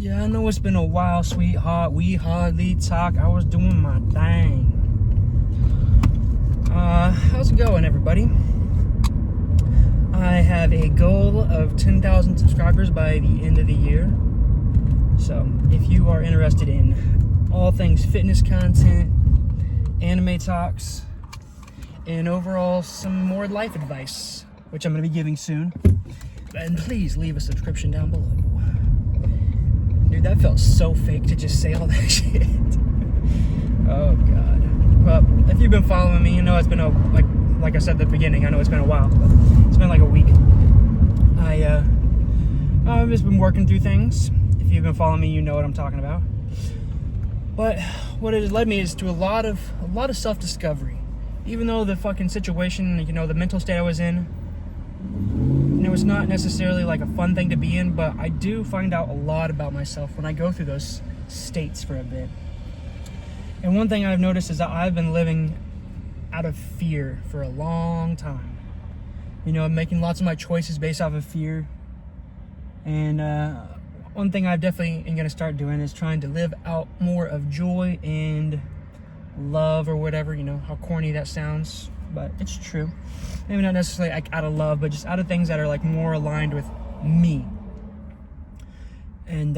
Yeah, I know it's been a while, sweetheart. We hardly talk. I was doing my thing. How's it going, everybody? I have a goal of 10,000 subscribers by the end of the year. So, if you are interested in all things fitness content, anime talks, and overall some more life advice, which I'm going to be giving soon, then please leave a subscription down below. Dude, that felt so fake to just say all that shit. Oh, God. Well, if you've been following me, you know it's been like I said at the beginning, I know it's been a while, but it's been like a week. I've just been working through things. If you've been following me, you know what I'm talking about. But what it has led me is to a lot of self-discovery. Even though the fucking situation, you know, the mental state I was in, you know, it's not necessarily like a fun thing to be in, but I do find out a lot about myself when I go through those states for a bit. And one thing I've noticed is that I've been living out of fear for a long time. You know, I'm making lots of my choices based off of fear. And one thing I definitely am going to start doing is trying to live out more of joy and love, or whatever, you know, how corny that sounds, but it's true. Maybe not necessarily like out of love, but just out of things that are like more aligned with me. And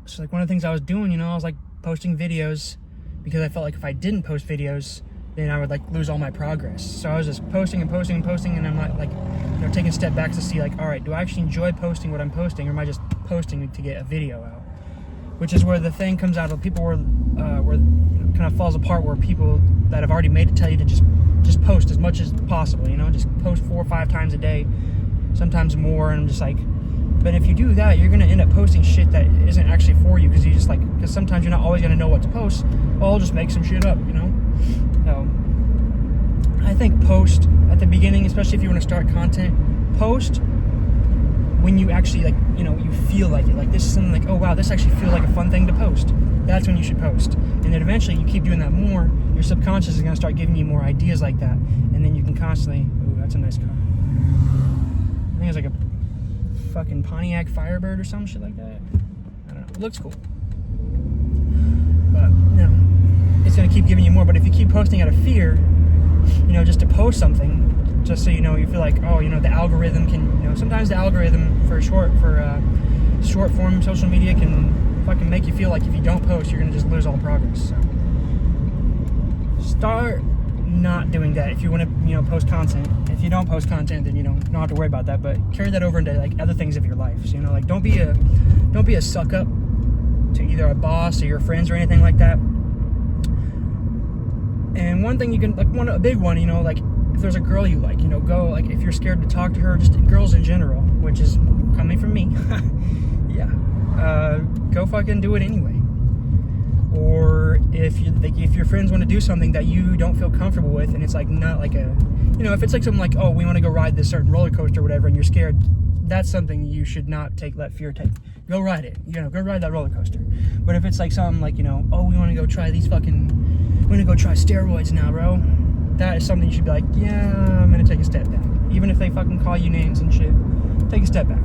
so like one of the things I was doing, you know, I was like posting videos because I felt like if I didn't post videos, then I would like lose all my progress. So I was just posting, and I'm not like, you know, taking a step back to see like, all right, do I actually enjoy posting what I'm posting, or am I just posting to get a video out? Which is where the thing comes out of people where you know, kind of falls apart, where people that have already made it tell you to just post as much as possible, you know, just post 4 or 5 times a day, sometimes more. And I'm just like, but if you do that, you're gonna end up posting shit that isn't actually for you, because because sometimes you're not always gonna know what to post. Well, I'll just make some shit up, you know. So I think post at the beginning, especially if you want to start content, post when you actually, like, you know, you feel like it. Like, this is something like, oh wow, this actually feels like a fun thing to post. That's when you should post. And then eventually you keep doing that more, your subconscious is going to start giving you more ideas like that. And then you can constantly, ooh, that's a nice car. I think it's like a fucking Pontiac Firebird or some shit like that. I don't know. It looks cool. But, you know, it's going to keep giving you more. But if you keep posting out of fear, you know, just to post something, just so you know, you feel like, oh, you know, the algorithm can, you know, sometimes the algorithm for short form social media can fucking make you feel like if you don't post, you're gonna just lose all progress. So start not doing that if you want to, you know, post content. If you don't post content, then you don't have to worry about that. But carry that over into like other things of your life. So, you know, like don't be a suck up to either a boss or your friends or anything like that. And one thing you can, like, a big one, you know, like, if there's a girl you like, you know, go, like, if you're scared to talk to her, just girls in general, which is coming from me, yeah, go fucking do it anyway. Or if your friends want to do something that you don't feel comfortable with, and it's like not like a, you know, if it's like something like, oh, we want to go ride this certain roller coaster or whatever, and you're scared, that's something you should not let fear take. Go ride it, you know, go ride that roller coaster. But if it's like something like, you know, oh, we want to go try we're gonna go try steroids now, bro. That is something you should be like, yeah, I'm gonna take a step back. Even if they fucking call you names and shit, take a step back.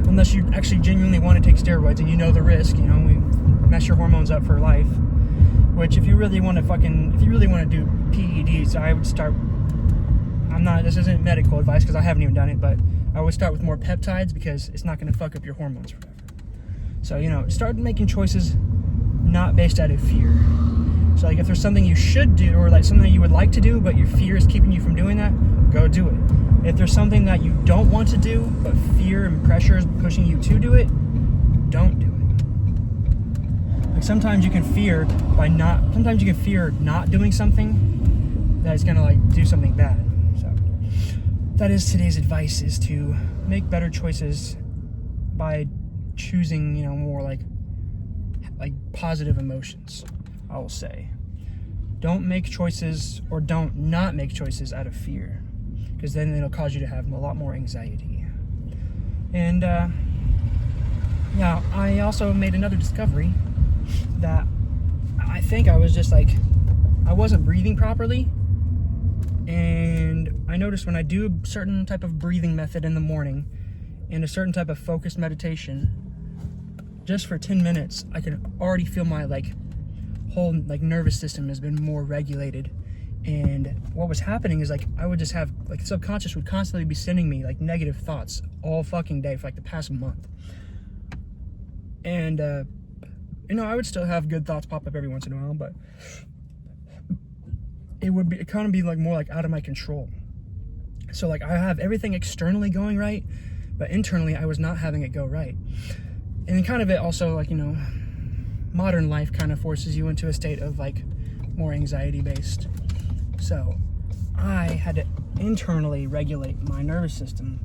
Unless you actually genuinely want to take steroids and you know the risk, you know, we mess your hormones up for life. Which, if you really want to do PEDs, I would start. This isn't medical advice because I haven't even done it, but I would start with more peptides, because it's not gonna fuck up your hormones forever. So, you know, start making choices not based out of fear. So, like, if there's something you should do, or like something that you would like to do, but your fear is keeping you from doing that, go do it. If there's something that you don't want to do, but fear and pressure is pushing you to do it, don't do it. Like, sometimes you can fear not doing something that is gonna like do something bad. So that is today's advice, is to make better choices by choosing, you know, more like positive emotions, I will say. Don't make choices, or don't not make choices out of fear, because then it'll cause you to have a lot more anxiety. And yeah, I also made another discovery that I think I was just like, I wasn't breathing properly. And I noticed when I do a certain type of breathing method in the morning and a certain type of focused meditation, just for 10 minutes, I can already feel my like whole like nervous system has been more regulated. And what was happening is like I would just have like the subconscious would constantly be sending me like negative thoughts all fucking day for like the past month. And I would still have good thoughts pop up every once in a while, but it kind of be like more like out of my control. So like I have everything externally going right, but internally I was not having it go right. And kind of it also like, modern life kind of forces you into a state of like more anxiety based. So I had to internally regulate my nervous system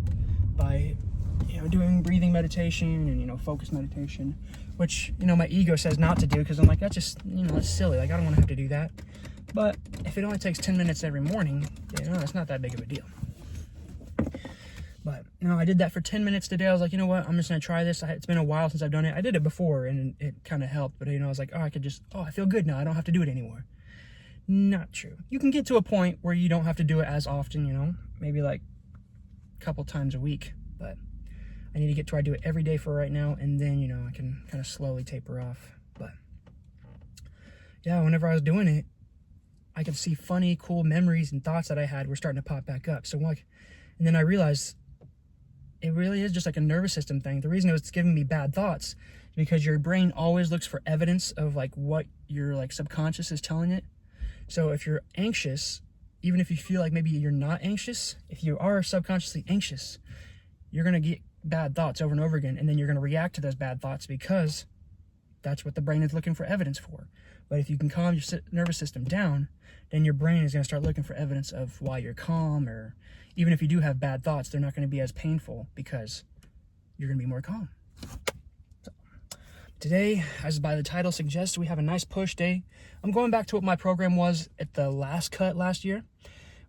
by doing breathing meditation and focus meditation, which my ego says not to do, because I'm like, that's just that's silly, like I don't want to have to do that. But if it only takes 10 minutes every morning, it's not that big of a deal. But I did that for 10 minutes today. I was like, you know what, I'm just gonna try this. It's been a while since I've done it. I did it before and it kind of helped, but I was like, I feel good now, I don't have to do it anymore. Not true. You can get to a point where you don't have to do it as often, maybe like a couple times a week, but I need to get to where I do it every day for right now, and then I can kind of slowly taper off. But yeah, whenever I was doing it, I could see funny, cool memories and thoughts that I had were starting to pop back up. So like, and then I realized it really is just like a nervous system thing. The reason it was giving me bad thoughts is because your brain always looks for evidence of like what your like subconscious is telling it. So if you're anxious, even if you feel like maybe you're not anxious, if you are subconsciously anxious, you're going to get bad thoughts over and over again, and then you're going to react to those bad thoughts because that's what the brain is looking for evidence for. But if you can calm your nervous system down, then your brain is going to start looking for evidence of why you're calm, or even if you do have bad thoughts, they're not going to be as painful because you're going to be more calm. So, today, as by the title suggests, we have a nice push day. I'm going back to what my program was at the last cut last year.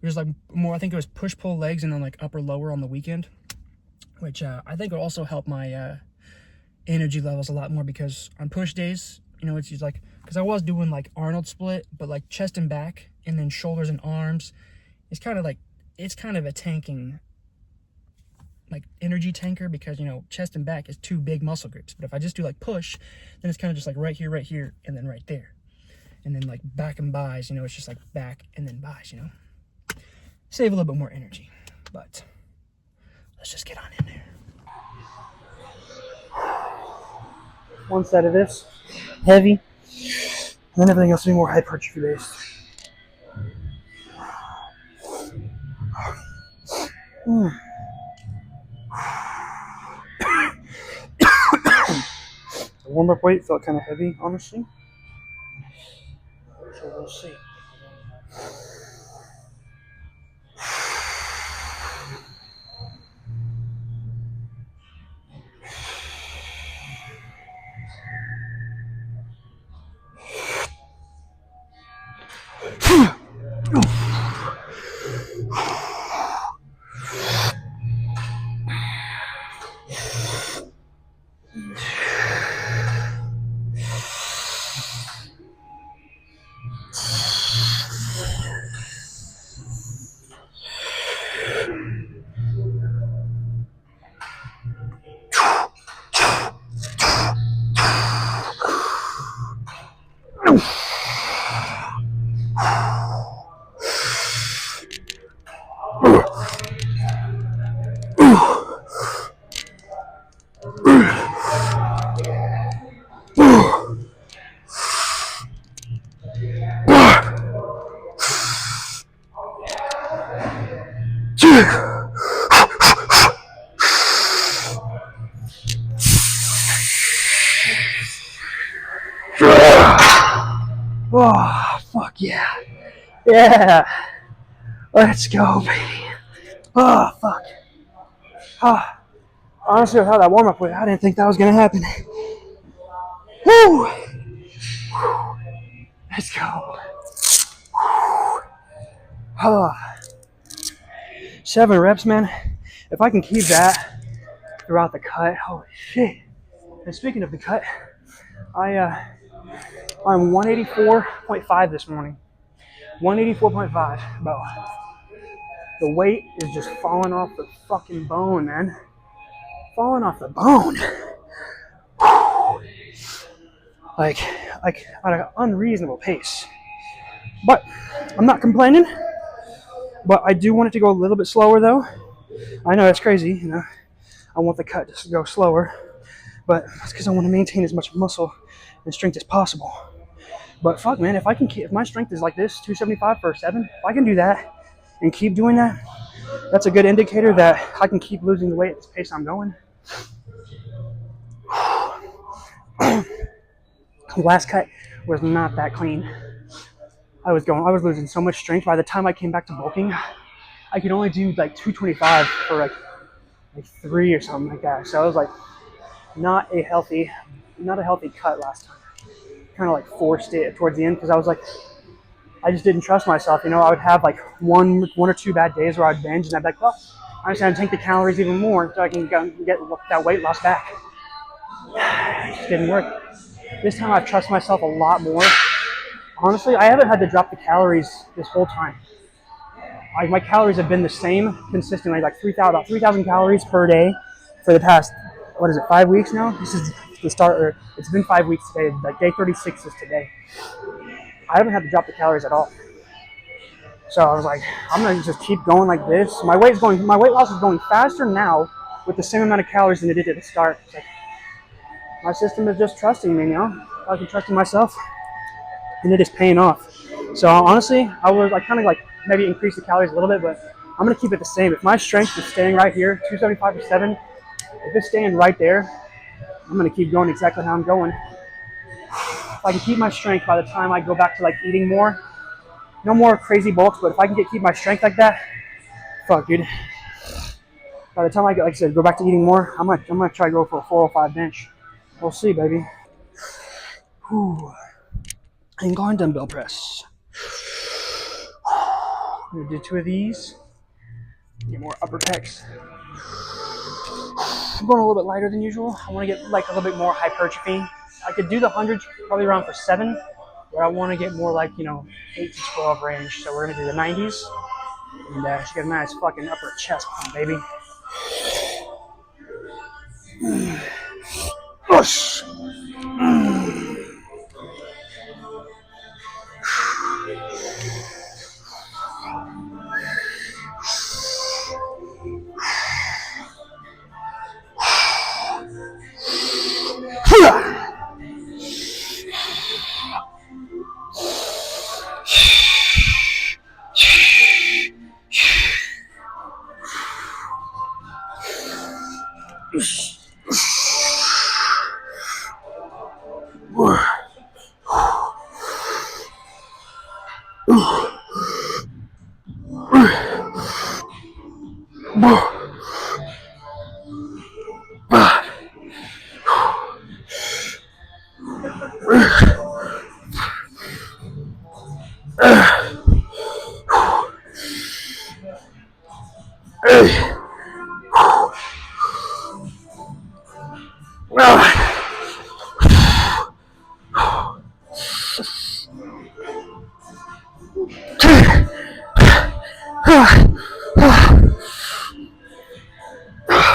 It was like more, I think it was push, pull, legs, and then like upper, lower on the weekend, which I think will also help my energy levels a lot more, because on push days, it's just like, because I was doing like Arnold split, but like chest and back and then shoulders and arms. It's kind of a tanking, like energy tanker, because chest and back is two big muscle groups. But if I just do like push, then it's kind of just like right here, and then right there. And then like back and buys, it's just like back and then buys, Save a little bit more energy. But let's just get on in there. One side of this, heavy, and then everything else will be more hypertrophy based. The warm-up weight felt kind of heavy, honestly. So we'll see. Oh, fuck yeah. Yeah. Let's go, baby. Oh, fuck. Oh. Honestly, without that warm-up weight, I didn't think that was going to happen. Woo! Let's go. Oh. 7 reps, man. If I can keep that throughout the cut, holy shit. And speaking of the cut, I'm 184.5 this morning. 184.5, bro. The weight is just falling off the fucking bone, man. Falling off the bone. like at an unreasonable pace. But I'm not complaining. But I do want it to go a little bit slower though. I know that's crazy, you know. I want the cut to go slower, but that's because I want to maintain as much muscle and strength as possible. But fuck, man, if I can keep, if my strength is like this, 275 for a 7, if I can do that and keep doing that, that's a good indicator that I can keep losing the weight at this pace I'm going. Last cut was not that clean. I was losing so much strength. By the time I came back to bulking, I could only do like 225 for like 3 or something like that. So I was like, not a healthy cut last time. Kind of like forced it towards the end because I was like, I just didn't trust myself. You know, I would have like one or two bad days where I'd binge and I'd be like, well, I'm just gonna tank the calories even more so I can get that weight loss back. It just didn't work. This time I've trusted myself a lot more. Honestly, I haven't had to drop the calories this whole time. My calories have been the same consistently, like about 3,000 calories per day for the past, 5 weeks now? This is the start, or it's been 5 weeks today. Like day 36 is today. I haven't had to drop the calories at all. So I was like, I'm gonna just keep going like this. My weight loss is going faster now with the same amount of calories than it did at the start. It's like, my system is just trusting me, you know? I've been trusting myself, and it is paying off. So honestly, I kind of like maybe increase the calories a little bit, but I'm gonna keep it the same. If my strength is staying right here, 275 or 7, if it's staying right there, I'm gonna keep going exactly how I'm going. If I can keep my strength by the time I go back to like eating more, no more crazy bulks, but if I can keep my strength like that, fuck, dude. By the time I, like I said, go back to eating more, I'm gonna try to go for a 405 bench. We'll see, baby. Whew. Incline dumbbell press. I'm gonna do 2 of these. Get more upper pecs. I'm going a little bit lighter than usual. I want to get like a little bit more hypertrophy. I could do the hundreds probably around for 7, but I want to get more like, 8 to 12 range. So we're gonna do the 90s, and she got a nice fucking upper chest pump, baby. Push.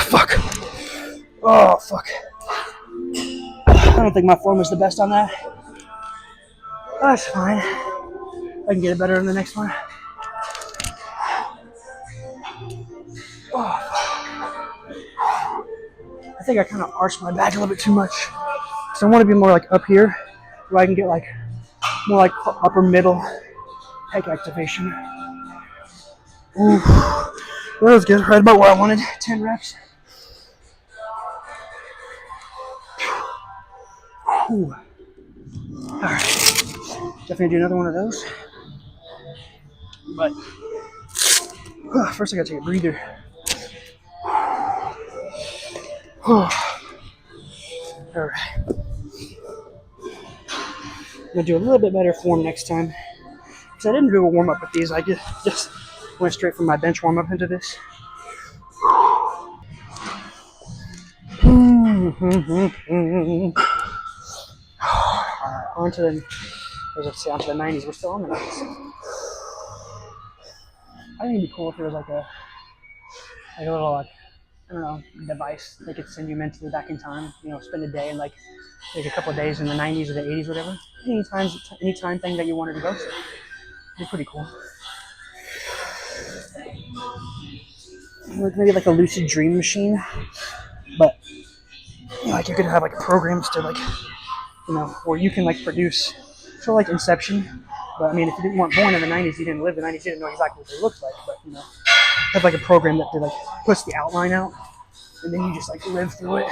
Fuck. Oh, fuck. I don't think my form was the best on that. That's fine. I can get it better in the next one. Oh. I think I kind of arched my back a little bit too much. So I want to be more like up here, where I can get like more like upper middle pec activation. Ooh, that was good. Right about where I wanted. 10 reps. Ooh. All right. Definitely do another one of those. But first I gotta take a breather. All right. I'm gonna do a little bit better form next time. Because I didn't do a warm up with these. I just went straight from my bench warm up into this. Alright, onto the 90s. We're still on the 90s. I think it'd be cool if there was like a little like I don't know, device. They could send you mentally back in time. You know, spend a day and like a couple of days in the 90s or the 80s, or whatever. Anytime thing that you wanted to go. So it'd be pretty cool. Like maybe like a lucid dream machine, but you know, like you could have like programs to like, you know, where you can like produce, sort of like Inception. But I mean, if you didn't want born in the 90s, you didn't live in the 90s, you didn't know exactly what they looked like. But you know, have like a program that like puts the outline out, and then you just like live through it.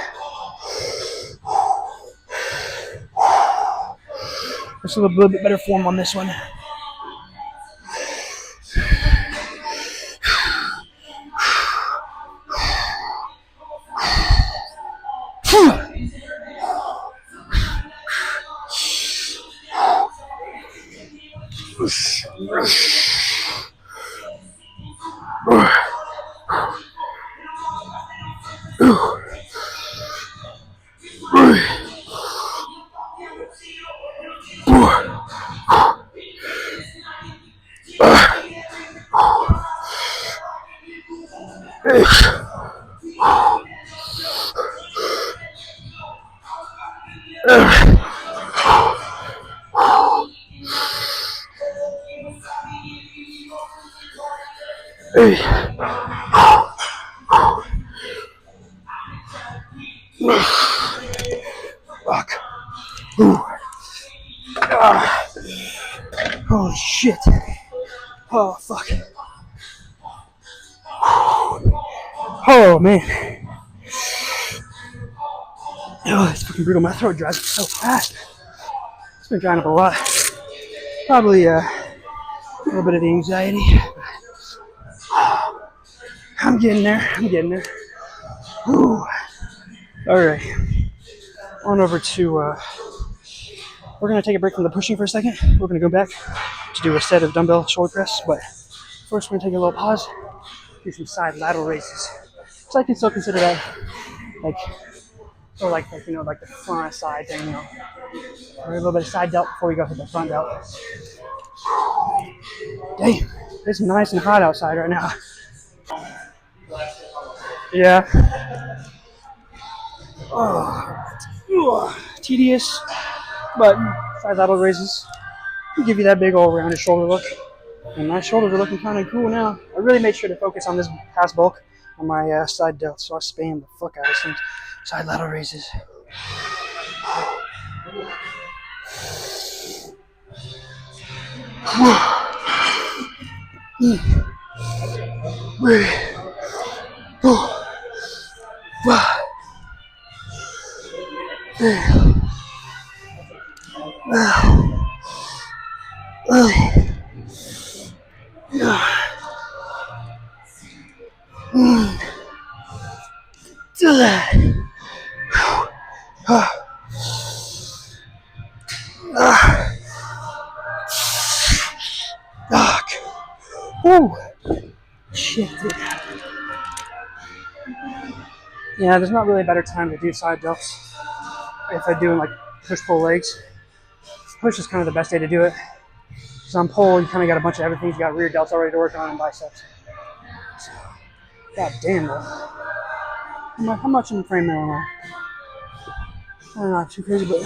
Just a little bit better form on this one. Fuck. Holy shit. Oh, fuck. Oh, man. Oh, it's fucking brutal. My throat dries up so fast. It's been drying up a lot. Probably a little bit of the anxiety. I'm getting there. Whew. All right. On over to, we're going to take a break from the pushing for a second. We're going to go back to do a set of dumbbell shoulder press, but first we're going to take a little pause, do some side lateral raises. So I can still consider that like, or like you know, like the front side thing, you know. Or a little bit of side delt before we go to the front delt. Damn, it's nice and hot outside right now. Yeah. Oh, tedious, but side lateral raises give you that big old rounded shoulder look. And my shoulders are looking kind of cool now. I really made sure to focus on this past bulk on my side delt, so I spam the fuck out of some side lateral raises. Woo! Shit, dude. Yeah, there's not really a better time to do side delts if I'm doing like push-pull legs. Push is kind of the best day to do it. So on pull, you kind of got a bunch of everything. You got rear delts already to work on and biceps. So, god damn, though. How much in the frame now am I? Not too crazy, but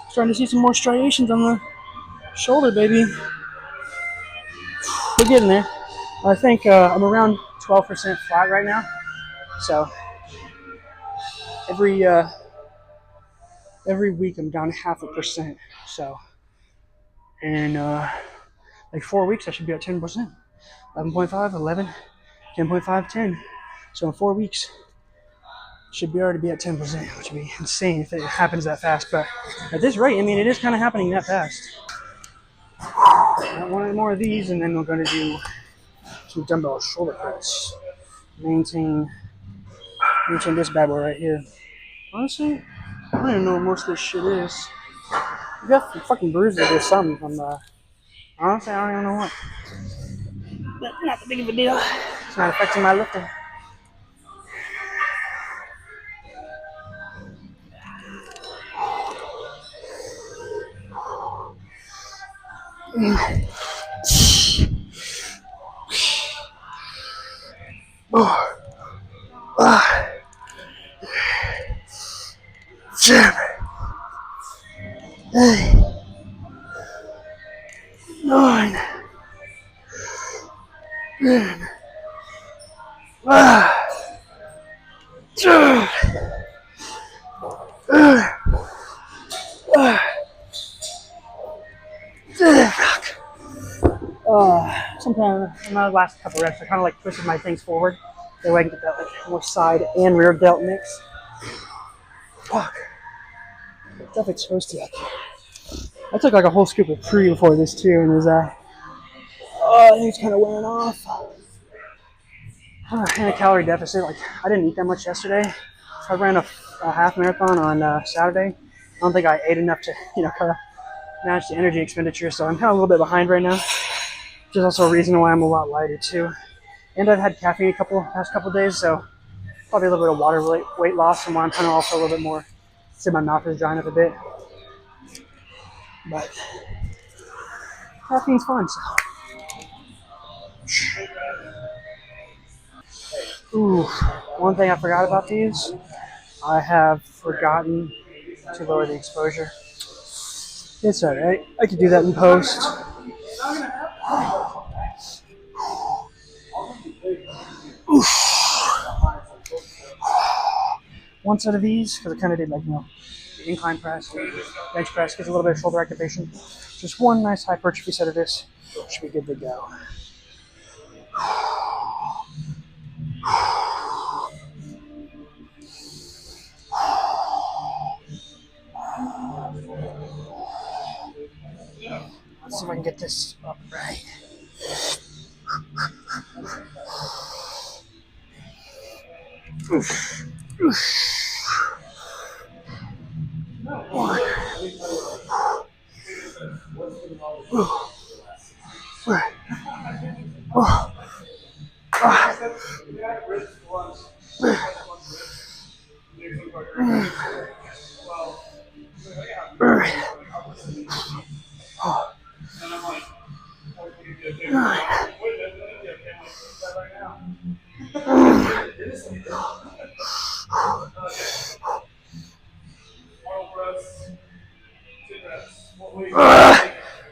starting to see some more striations on the shoulder, baby. We're getting there. I think I'm around 12% flat right now. So every week I'm down 0.5%. So in like 4 weeks I should be at 10%. 11.5, 11, 10.5, 10. So in 4 weeks should be already be at 10%, which would be insane if it happens that fast. But at this rate, I mean, it is kind of happening that fast. Got one more of these, and then we're going to do some dumbbell shoulder press. Maintain this bad boy right here. Honestly, I don't even know what most of this shit is. You got some fucking bruises or something from the. Honestly, I don't even know what. But not that big of a deal. It's not affecting my lifting. Oh. Ah. 7, 8, 9, 10. Ah. 2. Sometimes in my last couple reps, I kind of like twisted my things forward. That way I can get that like more side and rear delt mix. Fuck. Definitely toasty. I took like a whole scoop of pre before this too, and there's I think it's kind of wearing off. And a calorie deficit. Like I didn't eat that much yesterday. So I ran a half marathon on Saturday. I don't think I ate enough to kind of match the energy expenditure. So I'm kind of a little bit behind right now. Which is also a reason why I'm a lot lighter too. And I've had caffeine past couple days, so probably a little bit of water weight loss, and why I'm kind of also a little bit more. See, my mouth is drying up a bit, but caffeine's fun. So. Ooh, one thing I forgot about these, I have forgotten to lower the exposure. It's alright. I could do that in post. One set of these, because I kind of did the incline press, bench press, gives a little bit of shoulder activation. Just one nice hypertrophy set of this should be good to go. Let's see if I can get this up right.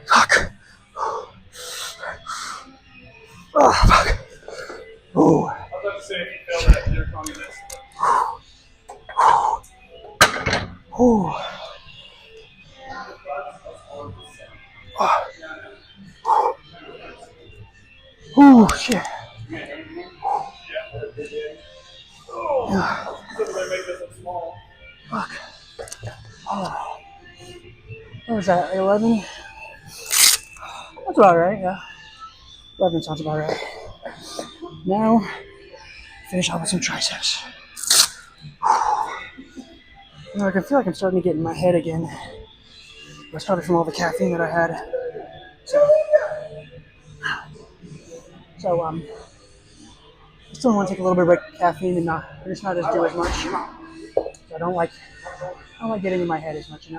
Fuck. Oh, fuck. Oh. I was about to say, if you feel that, you're communist. Oh. Oh, shit. Yeah. Fuck. Oh. What was that, 11? That's about right, yeah. 11 sounds about right. Now, finish off with some triceps. I can feel like I'm starting to get in my head again. That's probably from all the caffeine that I had. So I still want to take a little bit of caffeine and just not do as much. So I don't like getting in my head as much, As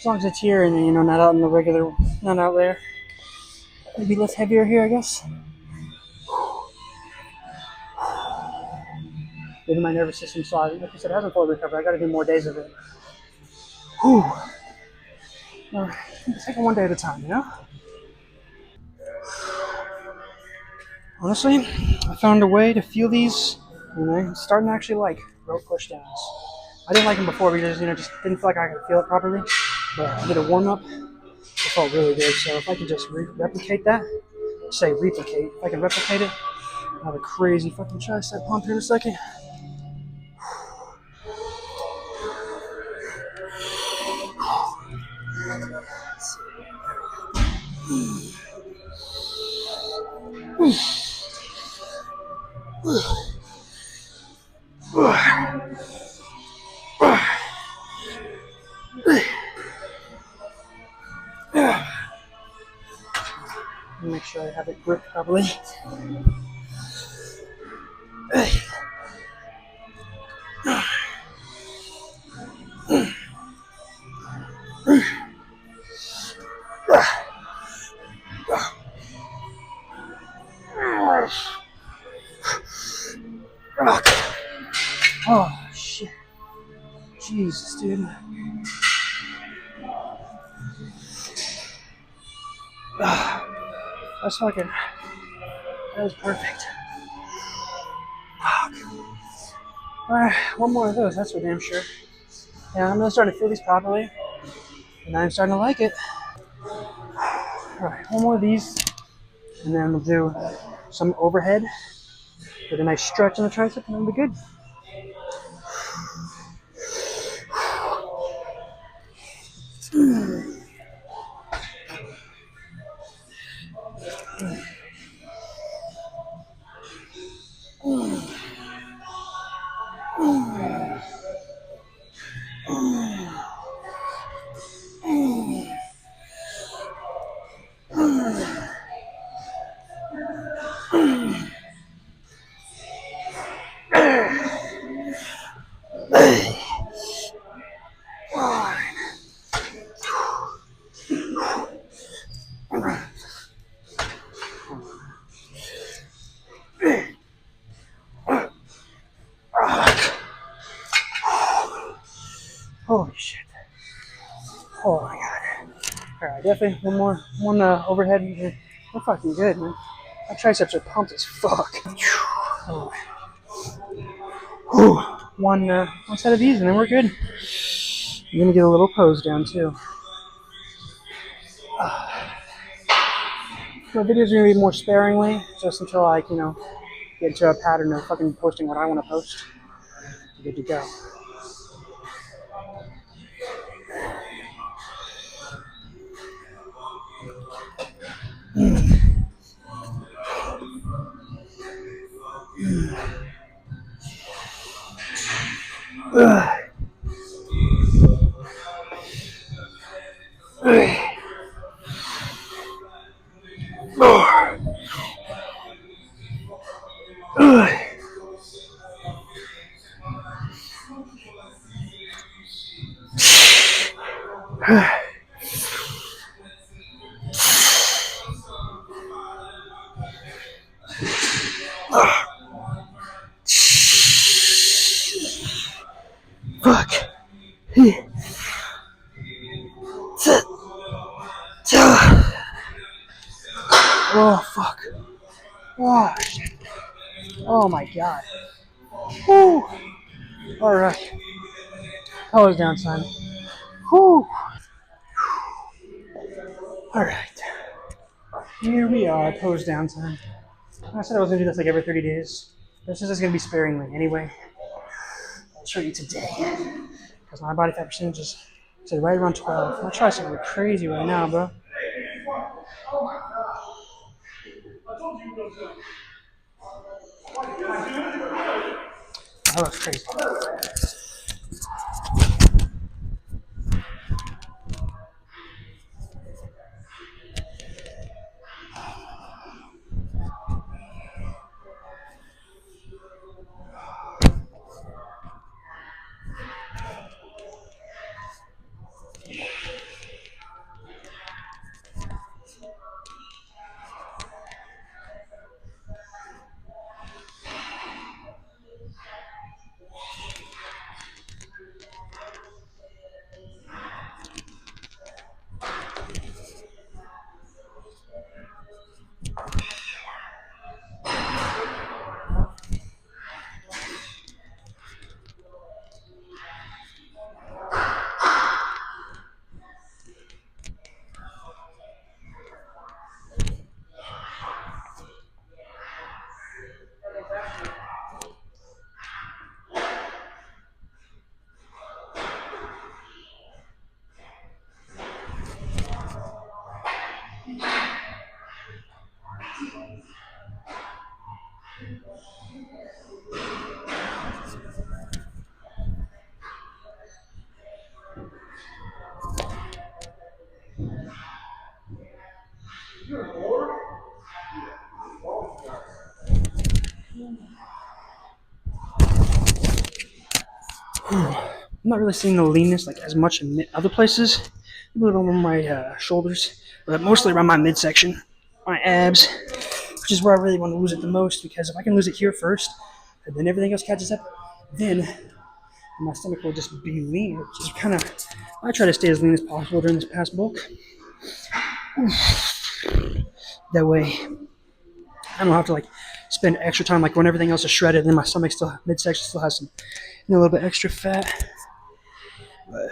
long as it's here and then, not out in the regular, not out there. Maybe less heavier here, I guess. Maybe my nervous system, so like I said, it hasn't fully recovered. I got to do more days of it. Whew. Just take it one day at a time, Honestly, I found a way to feel these, starting to actually like rope push downs. I didn't like them before because, just didn't feel like I could feel it properly. But I did a warm up. It felt really good. So if I could just replicate that, if I can replicate it, I'll have a crazy fucking tricep pump here in a second. Make sure I have it gripped properly. Fuck. Oh, shit. Jesus, dude. That's fucking... That was perfect. Fuck. Alright, one more of those, that's for damn sure. Yeah, I'm really starting to feel these properly. And I'm starting to like it. Alright, one more of these. And then we'll do some overhead with a nice stretch in the tricep, and then we'll be good. Holy shit. Oh my god. Alright, definitely one overhead. We're fucking good, man. My triceps are pumped as fuck. Oh. One set of these and then we're good. I'm gonna get a little pose down too. The videos are gonna be more sparingly, just until I, get into a pattern of fucking posting what I want to post. Good to go. Fuck. Oh, fuck. Oh, shit. Oh, my God. Whew. All right. Pose down, son. Whew. All right. Here we are, pose down time. I said I was going to do this like every 30 days. This is just going to be sparingly anyway. I'll show you today. Because my body fat percentage is right around 12. My triceps are crazy right now, bro. That looks crazy. I'm not really seeing the leanness like as much in other places. A little over my shoulders, but mostly around my midsection, my abs. which is where I really want to lose it the most, because if I can lose it here first, and then everything else catches up, then my stomach will just be lean. Just kind of, I try to stay as lean as possible during this past bulk. That way, I don't have to like spend extra time like when everything else is shredded, and then my stomach still midsection still has some, a little bit extra fat. But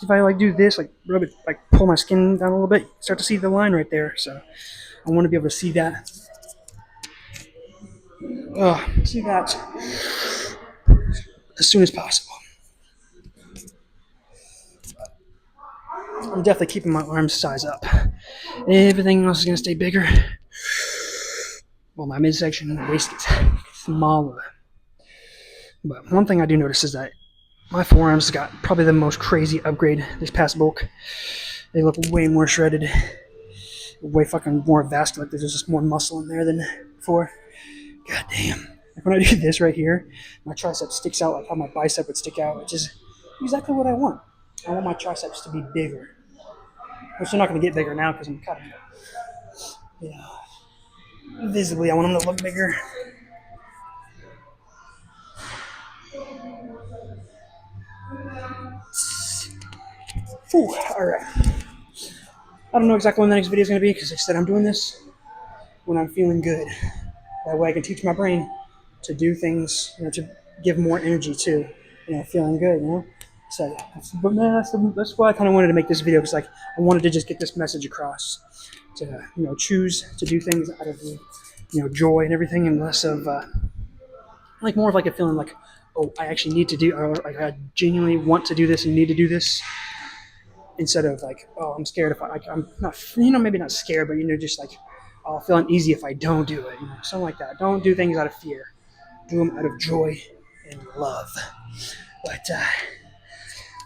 if I like do this, like rub it, like pull my skin down a little bit, start to see the line right there. So I want to be able to see that. See that as soon as possible. I'm definitely keeping my arms size up. Everything else is gonna stay bigger. Well, my midsection and the waist gets smaller. But one thing I do notice is that my forearms got probably the most crazy upgrade this past bulk. They look way more shredded, way fucking more vascular. Like there's just more muscle in there than before. God damn. Like when I do this right here, my tricep sticks out like how my bicep would stick out, which is exactly what I want. I want my triceps to be bigger. Which they're not going to get bigger now because I'm cutting it. You know, visibly, I want them to look bigger. Whew, alright. I don't know exactly when the next video is going to be because I said I'm doing this when I'm feeling good. That way I can teach my brain to do things, you know, to give more energy to, you know, feeling good, you know? So that's why I kind of wanted to make this video, because like I wanted to just get this message across to, you know, choose to do things out of, you know, joy and everything, and less of like more of like a feeling like, oh, I actually need to do, or like I genuinely want to do this and need to do this, instead of like, oh, I'm scared if I'm not, you know, maybe not scared, but you know, just like, oh, I'll feel uneasy if I don't do it, you know, something like that. Don't do things out of fear. Do them out of joy and love. But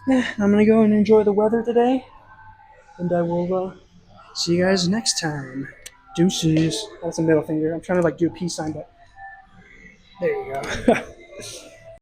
yeah, I'm gonna go and enjoy the weather today, and I will see you guys next time. Deuces. That's a middle finger. I'm trying to like do a peace sign, but there you go.